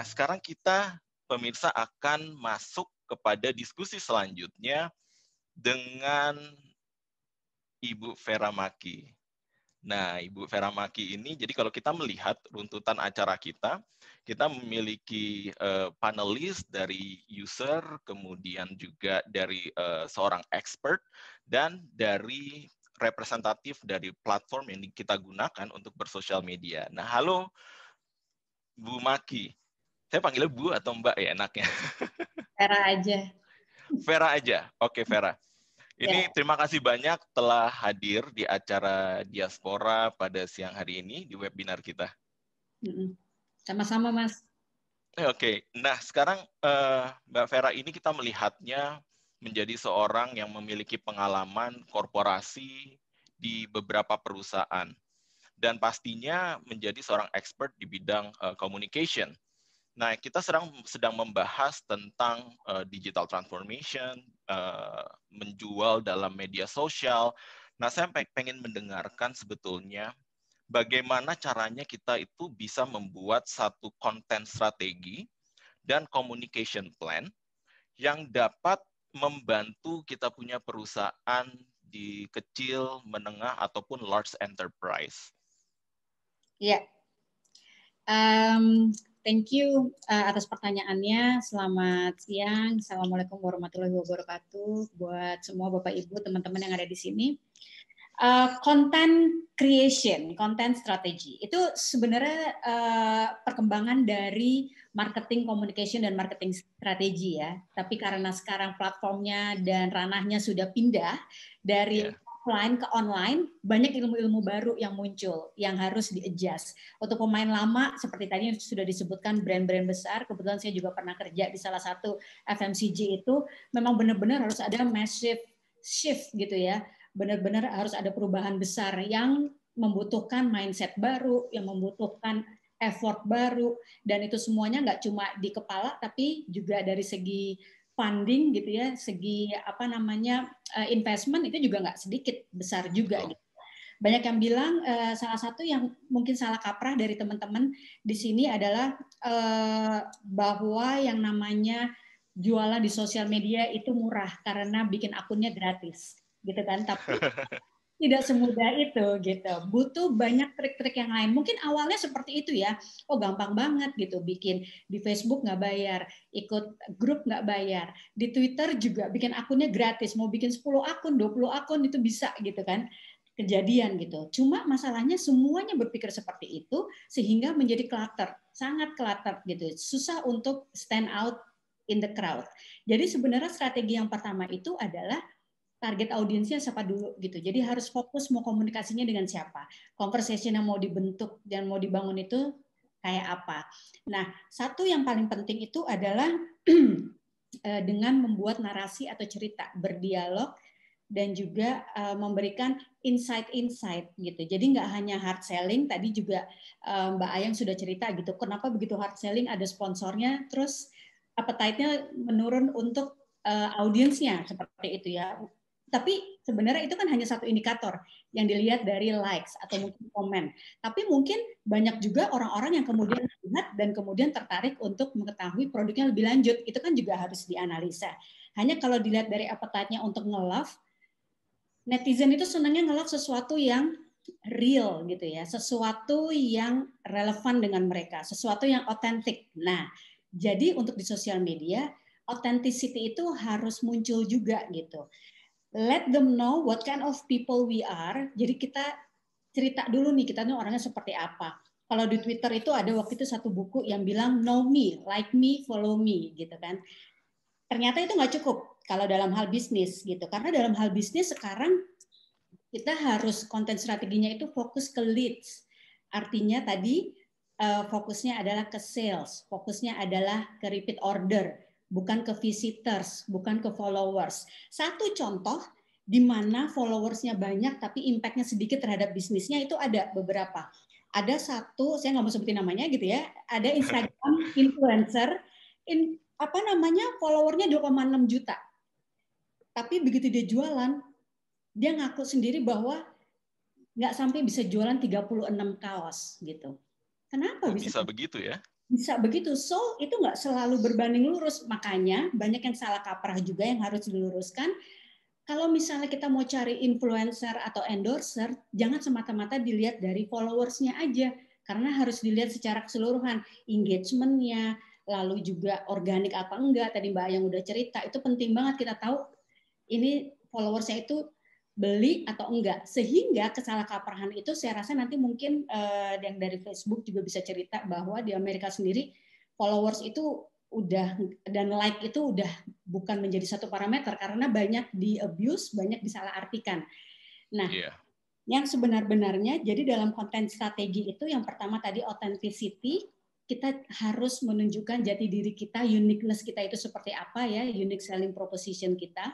Nah, sekarang kita, pemirsa, akan masuk kepada diskusi selanjutnya dengan Ibu Vera Maki. Nah, Ibu Vera Maki ini, jadi kalau kita melihat runtutan acara kita memiliki panelis dari user, kemudian juga dari seorang expert, dan dari representatif dari platform yang kita gunakan untuk bersosial media. Nah, halo Bu Maki. Saya panggilnya Bu atau Mbak ya enaknya? Vera aja. Vera aja. Oke, Vera. Ini Ya. terima kasih banyak telah hadir di acara Diaspora pada siang hari ini di webinar kita. Sama-sama, Mas. Oke, nah sekarang Mbak Vera ini kita melihatnya menjadi seorang yang memiliki pengalaman korporasi di beberapa perusahaan dan pastinya menjadi seorang expert di bidang communication. Nah, kita sedang membahas tentang digital transformation, menjual dalam media sosial. Nah, saya pengen mendengarkan sebetulnya bagaimana caranya kita itu bisa membuat satu konten strategi dan communication plan yang dapat membantu kita punya perusahaan di kecil, menengah, ataupun large enterprise. Ya. Thank you atas pertanyaannya. Selamat siang. Assalamualaikum warahmatullahi wabarakatuh. Buat semua Bapak Ibu, teman-teman yang ada di sini. Content creation, content strategy itu sebenarnya perkembangan dari marketing communication dan marketing strategi ya. Tapi karena sekarang platformnya dan ranahnya sudah pindah dari offline ke online, banyak ilmu-ilmu baru yang muncul yang harus di-adjust. Untuk pemain lama seperti tadi sudah disebutkan brand-brand besar, kebetulan saya juga pernah kerja di salah satu FMCG itu, memang benar-benar harus ada massive shift gitu ya. Benar-benar harus ada perubahan besar yang membutuhkan mindset baru, yang membutuhkan effort baru, dan itu semuanya nggak cuma di kepala, tapi juga dari segi funding gitu ya, segi apa namanya investment itu juga nggak sedikit, besar juga. Gitu. Banyak yang bilang salah satu yang mungkin salah kaprah dari teman-teman di sini adalah bahwa yang namanya jualan di sosial media itu murah karena bikin akunnya gratis. Gitu kan, tapi tidak semudah itu gitu, butuh banyak trik-trik yang lain. Mungkin awalnya seperti itu ya, oh gampang banget gitu, bikin di Facebook nggak bayar, ikut grup nggak bayar, di Twitter juga bikin akunnya gratis, mau bikin 10 akun, 20 akun itu bisa gitu kan, kejadian gitu. Cuma masalahnya semuanya berpikir seperti itu sehingga menjadi clutter, sangat clutter gitu, susah untuk stand out in the crowd. Jadi sebenarnya strategi yang pertama itu adalah target audiensnya siapa dulu gitu. Jadi harus fokus mau komunikasinya dengan siapa. Conversation yang mau dibentuk dan mau dibangun itu kayak apa. Nah, satu yang paling penting itu adalah dengan membuat narasi atau cerita, berdialog dan juga memberikan insight-insight gitu. Jadi nggak hanya hard selling, tadi juga Mbak Ayang sudah cerita gitu. Kenapa begitu hard selling, ada sponsornya, terus appetite-nya menurun untuk audiensnya seperti itu ya. Tapi sebenarnya itu kan hanya satu indikator yang dilihat dari likes atau mungkin komen. Tapi mungkin banyak juga orang-orang yang kemudian lihat dan kemudian tertarik untuk mengetahui produknya lebih lanjut. Itu kan juga harus dianalisa. Hanya kalau dilihat dari appetite-nya untuk nge-love, netizen itu senangnya nge-love sesuatu yang real gitu ya, sesuatu yang relevan dengan mereka, sesuatu yang otentik. Nah, jadi untuk di sosial media, authenticity itu harus muncul juga gitu. Let them know what kind of people we are. Jadi kita cerita dulu nih, kita nih orangnya seperti apa. Kalau di Twitter itu ada waktu itu satu buku yang bilang know me, like me, follow me gitu kan. Ternyata itu nggak cukup kalau dalam hal bisnis gitu. Karena dalam hal bisnis sekarang kita harus konten strateginya itu fokus ke leads. Artinya tadi fokusnya adalah ke sales, fokusnya adalah ke repeat order, bukan ke visitors, bukan ke followers. Satu contoh di mana followersnya banyak tapi impact-nya sedikit terhadap bisnisnya itu ada beberapa. Ada satu, saya nggak mau sebutin namanya gitu ya, ada Instagram influencer, followernya 2,6 juta. Tapi begitu dia jualan, dia ngaku sendiri bahwa nggak sampai bisa jualan 36 kaos gitu. Kenapa bisa begitu ya? Bisa begitu. So, itu nggak selalu berbanding lurus. Makanya banyak yang salah kaprah juga yang harus diluruskan. Kalau misalnya kita mau cari influencer atau endorser, jangan semata-mata dilihat dari followers-nya aja. Karena harus dilihat secara keseluruhan. Engagement-nya, lalu juga organik apa enggak. Tadi Mbak yang udah cerita, itu penting banget kita tahu ini followersnya itu beli atau enggak, sehingga kesalahkaprahan itu saya rasa nanti mungkin yang dari Facebook juga bisa cerita bahwa di Amerika sendiri followers itu udah dan like itu udah bukan menjadi satu parameter karena banyak di abuse, banyak disalahartikan. Nah, yang sebenar-benarnya jadi dalam konten strategi itu yang pertama tadi authenticity, kita harus menunjukkan jati diri kita, uniqueness kita itu seperti apa ya, unique selling proposition kita,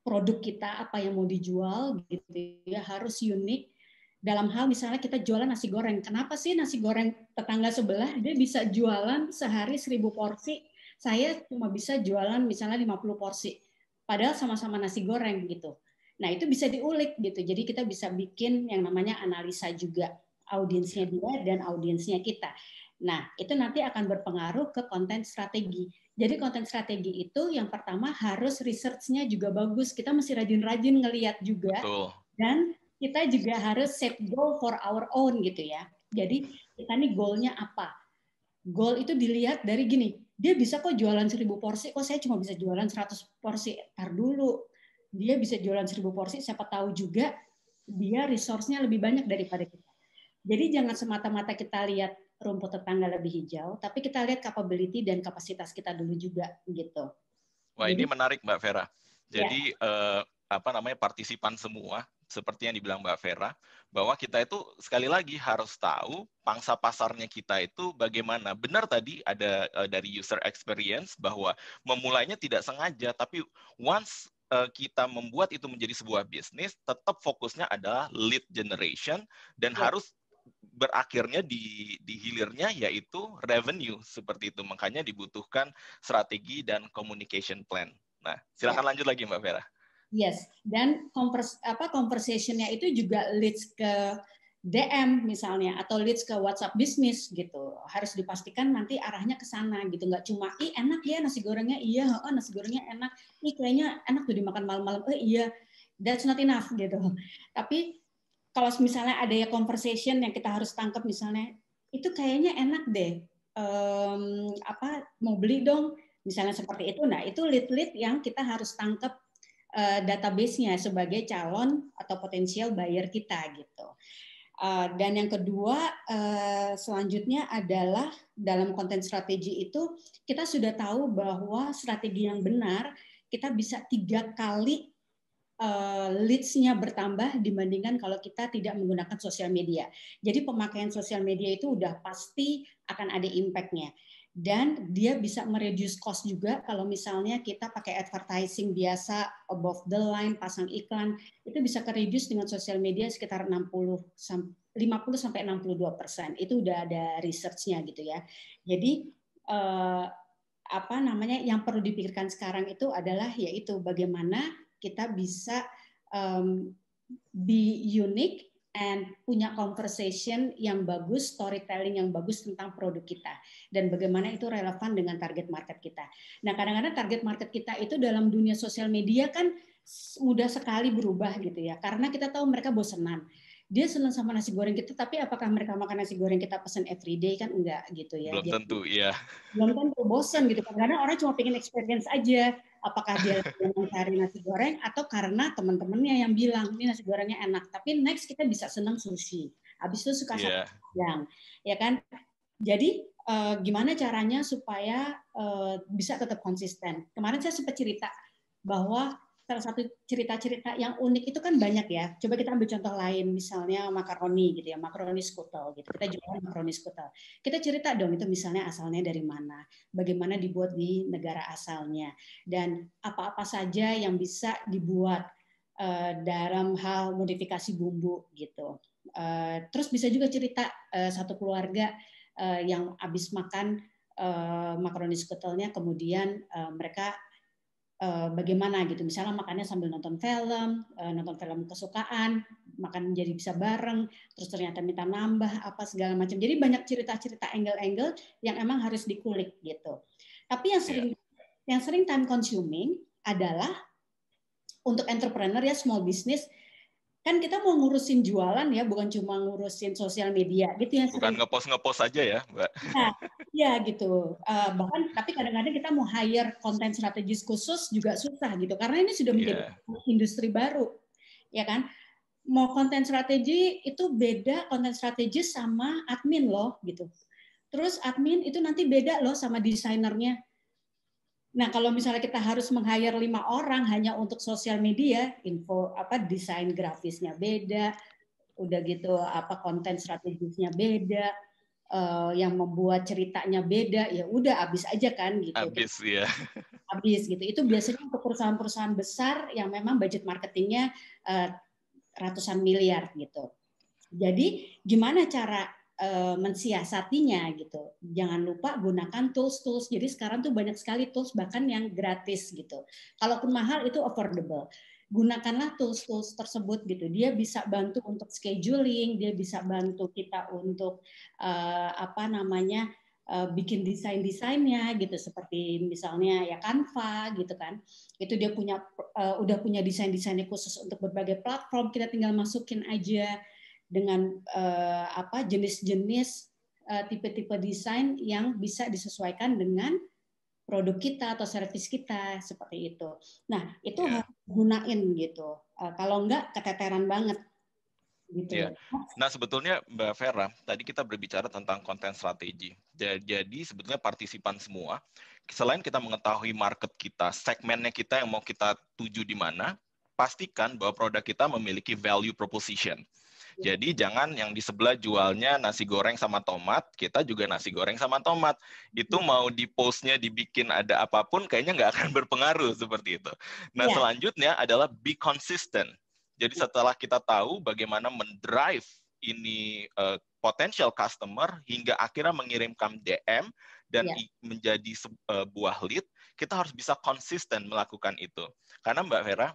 produk kita apa yang mau dijual gitu ya, harus unik. Dalam hal misalnya kita jualan nasi goreng, kenapa sih nasi goreng tetangga sebelah dia bisa jualan sehari 1000 porsi, saya cuma bisa jualan misalnya 50 porsi, padahal sama-sama nasi goreng gitu. Nah itu bisa diulik gitu, jadi kita bisa bikin yang namanya analisa juga audiensnya dia dan audiensnya kita. Nah itu nanti akan berpengaruh ke konten strategi. Jadi konten strategi itu yang pertama harus research-nya juga bagus. Kita mesti rajin-rajin ngelihat juga. Betul. Dan kita juga harus set goal for our own gitu ya. Jadi kita nih goal-nya apa? Goal itu dilihat dari gini, dia bisa kok jualan 1000 porsi, kok saya cuma bisa jualan 100 porsi. Tar dulu, dia bisa jualan 1000 porsi, siapa tahu juga dia resource-nya lebih banyak daripada kita. Jadi jangan semata-mata kita lihat rumput tetangga lebih hijau, tapi kita lihat capability dan kapasitas kita dulu juga gitu. Wah, Jadi, ini menarik Mbak Vera. Jadi ya. partisipan semua seperti yang dibilang Mbak Vera, bahwa kita itu sekali lagi harus tahu pangsa pasarnya kita itu bagaimana. Benar tadi ada dari user experience bahwa memulainya tidak sengaja, tapi once kita membuat itu menjadi sebuah bisnis, tetap fokusnya adalah lead generation dan harus berakhirnya di hilirnya yaitu revenue seperti itu. Makanya dibutuhkan strategi dan communication plan. Nah, silakan lanjut lagi Mbak Vera. Yes, dan conversation-nya itu juga leads ke DM misalnya atau leads ke WhatsApp bisnis gitu. Harus dipastikan nanti arahnya ke sana gitu. Nggak cuma enak ya nasi gorengnya, iya, nasi gorengnya enak. Kayaknya enak tuh dimakan malam-malam. Iya, that's not enough gitu. Tapi kalau misalnya ada ya conversation yang kita harus tangkap misalnya, itu kayaknya enak deh. Mau beli dong, misalnya seperti itu. Nah, itu lead-lead yang kita harus tangkap database-nya sebagai calon atau potensial buyer kita gitu. Dan yang kedua selanjutnya adalah dalam konten strategi itu kita sudah tahu bahwa strategi yang benar kita bisa 3 kali leads-nya bertambah dibandingkan kalau kita tidak menggunakan sosial media. Jadi pemakaian sosial media itu udah pasti akan ada impact-nya. Dan dia bisa mereduce cost juga kalau misalnya kita pakai advertising biasa, above the line, pasang iklan, itu bisa ke-reduce dengan sosial media sekitar 50-62%. Itu udah ada research-nya gitu ya. Jadi yang perlu dipikirkan sekarang itu adalah yaitu bagaimana kita bisa be unique and punya conversation yang bagus, storytelling yang bagus tentang produk kita dan bagaimana itu relevan dengan target market kita. Nah, kadang-kadang target market kita itu dalam dunia sosial media kan mudah sekali berubah gitu ya, karena kita tahu mereka bosenan. Dia senang sama nasi goreng kita, tapi apakah mereka makan nasi goreng kita pesan everyday kan enggak gitu ya. Belum tentu, iya. Belum tentu, bosen gitu. Kadang-kadang orang cuma pengen experience aja. Apakah dia mencari nasi goreng atau karena teman-temannya yang bilang ini nasi gorengnya enak. Tapi next kita bisa senang sushi. Habis itu suka sate padang, ya kan? Jadi gimana caranya supaya bisa tetap konsisten? Kemarin saya sempat cerita bahwa salah satu cerita-cerita yang unik itu kan banyak ya. Coba kita ambil contoh lain, misalnya makaroni gitu ya, makaroni skutel gitu. Kita jualan makaroni skutel. Kita cerita dong itu misalnya asalnya dari mana, bagaimana dibuat di negara asalnya, dan apa-apa saja yang bisa dibuat dalam hal modifikasi bumbu gitu. Terus bisa juga cerita satu keluarga yang habis makan makaroni skutelnya, kemudian mereka bagaimana gitu, misalnya makannya sambil nonton film kesukaan, makan jadi bisa bareng, terus ternyata minta nambah apa segala macam. Jadi banyak cerita-cerita angle-angle yang emang harus dikulik gitu. Tapi yang sering time consuming adalah untuk entrepreneur ya, small business, kan kita mau ngurusin jualan ya, bukan cuma ngurusin sosial media gitu ya. Bukan ngepost aja ya, Mbak. Nah, ya gitu. Bahkan tapi kadang-kadang kita mau hire konten strategis khusus juga susah gitu, karena ini sudah menjadi industri baru, ya kan? Mau konten strategi itu beda konten strategis sama admin loh gitu. Terus admin itu nanti beda loh sama desainernya. Nah, kalau misalnya kita harus meng-hire 5 orang hanya untuk sosial media, info apa desain grafisnya beda, udah gitu apa konten strategisnya beda, yang membuat ceritanya beda, ya udah habis aja kan gitu. Habis ya. Habis gitu. Itu biasanya untuk perusahaan-perusahaan besar yang memang budget marketingnya ratusan miliar gitu. Jadi gimana cara mensiasatinya gitu. Jangan lupa gunakan tools-tools. Jadi sekarang tuh banyak sekali tools bahkan yang gratis gitu. Kalaupun mahal itu affordable. Gunakanlah tools-tools tersebut gitu. Dia bisa bantu untuk scheduling, dia bisa bantu kita untuk bikin desain-desainnya gitu, seperti misalnya ya Canva gitu kan. Itu dia udah punya desain-desainnya khusus untuk berbagai platform, kita tinggal masukin aja dengan jenis-jenis tipe-tipe desain yang bisa disesuaikan dengan produk kita atau servis kita seperti itu. Nah, itu harus gunain gitu. Kalau enggak keteteran banget gitu. Nah, sebetulnya Mbak Vera, tadi kita berbicara tentang konten strategi. Jadi sebetulnya partisipan semua, selain kita mengetahui market kita, segmennya kita yang mau kita tuju di mana, pastikan bahwa produk kita memiliki value proposition. Jadi jangan yang di sebelah jualnya nasi goreng sama tomat, kita juga nasi goreng sama tomat. Itu mau di postnya dibikin ada apapun, kayaknya nggak akan berpengaruh seperti itu. Nah, selanjutnya adalah be consistent. Jadi setelah kita tahu bagaimana mendrive ini potential customer hingga akhirnya mengirimkan DM dan menjadi sebuah lead, kita harus bisa konsisten melakukan itu. Karena Mbak Vera,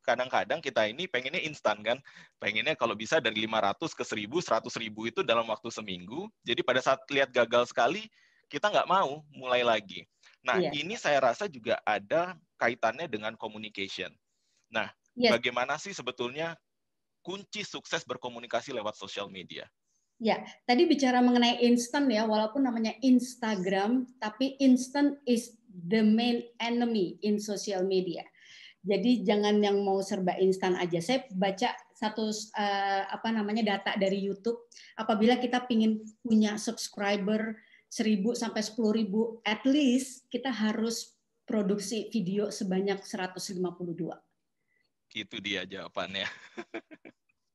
kadang-kadang kita ini pengennya instan kan, pengennya kalau bisa dari 500 ke 1000, 100.000 itu dalam waktu seminggu. Jadi pada saat lihat gagal sekali, kita nggak mau mulai lagi. Nah, ini saya rasa juga ada kaitannya dengan communication. Nah, bagaimana sih sebetulnya kunci sukses berkomunikasi lewat sosial media? Ya, tadi bicara mengenai instan ya, walaupun namanya Instagram, tapi instant is the main enemy in social media. Jadi jangan yang mau serba instan aja. Saya baca satu data dari YouTube. Apabila kita ingin punya subscriber 1.000 sampai 10.000, at least kita harus produksi video sebanyak 152. Itu dia jawabannya.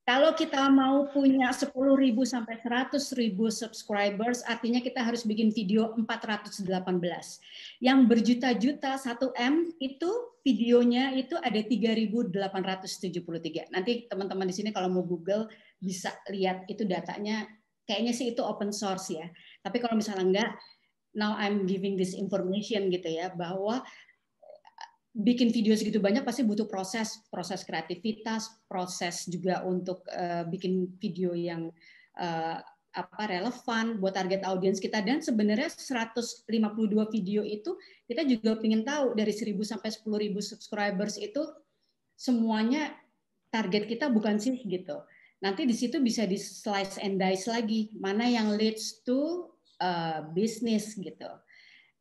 Kalau kita mau punya 10.000 sampai 100.000 subscribers, artinya kita harus bikin video 418. Yang berjuta-juta 1M itu videonya itu ada 3.873. Nanti teman-teman di sini kalau mau Google bisa lihat itu datanya. Kayaknya sih itu open source ya. Tapi kalau misalnya enggak, now I'm giving this information gitu ya, bahwa bikin video segitu banyak pasti butuh proses kreativitas, proses juga untuk bikin video yang relevan buat target audiens kita. Dan sebenarnya 152 video itu kita juga ingin tahu dari 1.000 sampai 10.000 subscribers itu semuanya target kita bukan sih gitu. Nanti di situ bisa di slice and dice lagi, mana yang leads to business gitu.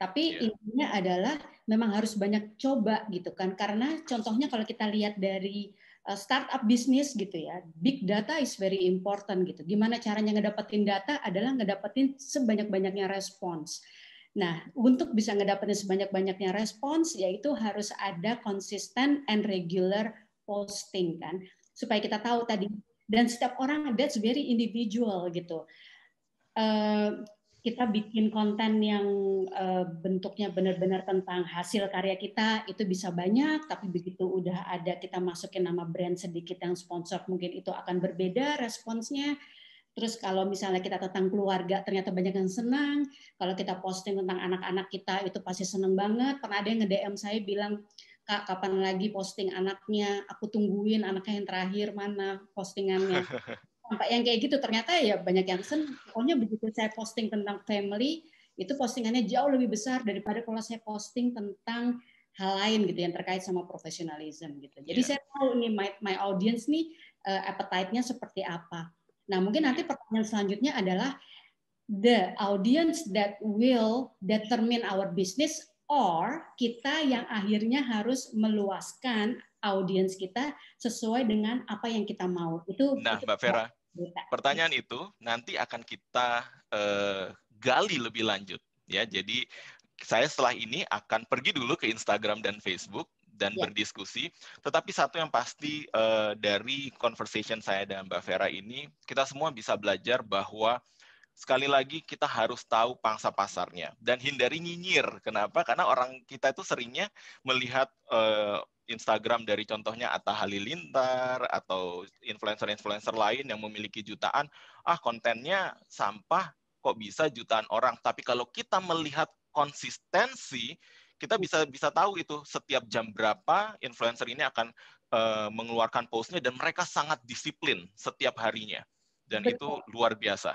Tapi intinya adalah memang harus banyak coba gitu kan, karena contohnya kalau kita lihat dari startup bisnis gitu ya, big data is very important gitu. Gimana caranya ngedapetin data adalah ngedapetin sebanyak-banyaknya respons. Nah, untuk bisa ngedapetin sebanyak-banyaknya respons, yaitu harus ada konsisten and regular posting kan, supaya kita tahu tadi. Dan setiap orang that's very individual gitu. Kita bikin konten yang bentuknya benar-benar tentang hasil karya kita, itu bisa banyak, tapi begitu udah ada kita masukin nama brand sedikit yang sponsor, mungkin itu akan berbeda responsnya. Terus kalau misalnya kita tentang keluarga, ternyata banyak yang senang. Kalau kita posting tentang anak-anak kita, itu pasti senang banget. Pernah ada yang nge-DM saya bilang, Kak, kapan lagi posting anaknya? Aku tungguin anaknya yang terakhir mana postingannya. Sampai yang kayak gitu, ternyata ya banyak yang senang. Pokoknya begitu saya posting tentang family, itu postingannya jauh lebih besar daripada kalau saya posting tentang hal lain gitu yang terkait sama profesionalism gitu. Jadi Yeah. saya tahu nih my audience nih appetite-nya seperti apa. Nah, mungkin nanti pertanyaan selanjutnya adalah the audience that will determine our business, or kita yang akhirnya harus meluaskan audiens kita sesuai dengan apa yang kita mau. Itu Mbak Vera, pertanyaan itu nanti akan kita gali lebih lanjut ya. Jadi saya setelah ini akan pergi dulu ke Instagram dan Facebook dan berdiskusi. Tetapi satu yang pasti dari conversation saya dan Mbak Vera ini, kita semua bisa belajar bahwa sekali lagi kita harus tahu pangsa pasarnya dan hindari nyinyir. Kenapa? Karena orang kita itu seringnya melihat Instagram dari contohnya Atta Halilintar atau influencer-influencer lain yang memiliki jutaan, kontennya sampah, kok bisa jutaan orang. Tapi kalau kita melihat konsistensi, kita bisa tahu itu setiap jam berapa influencer ini akan mengeluarkan postnya dan mereka sangat disiplin setiap harinya. Dan itu luar biasa.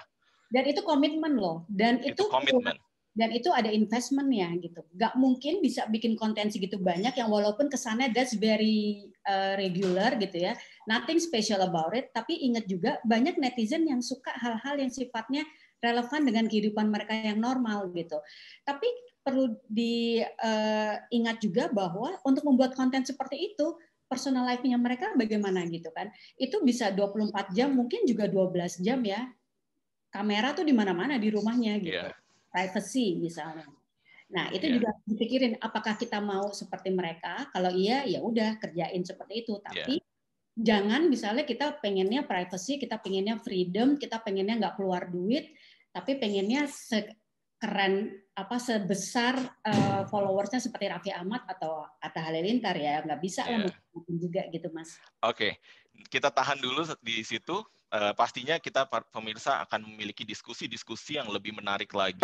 Dan itu komitmen loh. Dan itu komitmen. Dan itu ada investmentnya gitu. Gak mungkin bisa bikin konten segitu banyak yang walaupun kesannya that's very regular gitu ya. Nothing special about it. Tapi ingat juga banyak netizen yang suka hal-hal yang sifatnya relevan dengan kehidupan mereka yang normal gitu. Tapi perlu diingat juga bahwa untuk membuat konten seperti itu, personal life-nya mereka bagaimana gitu kan. Itu bisa 24 jam, mungkin juga 12 jam ya. Kamera tuh di mana-mana di rumahnya gitu. Privacy misalnya. Nah, itu juga dipikirin apakah kita mau seperti mereka? Kalau iya ya udah kerjain seperti itu, tapi jangan misalnya kita pengennya privacy, kita pengennya freedom, kita pengennya nggak keluar duit, tapi pengennya sekeren sebesar followersnya seperti Raffi Ahmad atau Atta Halilintar ya, nggak bisa lah mungkin juga gitu Mas. Oke, kita tahan dulu di situ. Pastinya kita pemirsa akan memiliki diskusi-diskusi yang lebih menarik lagi.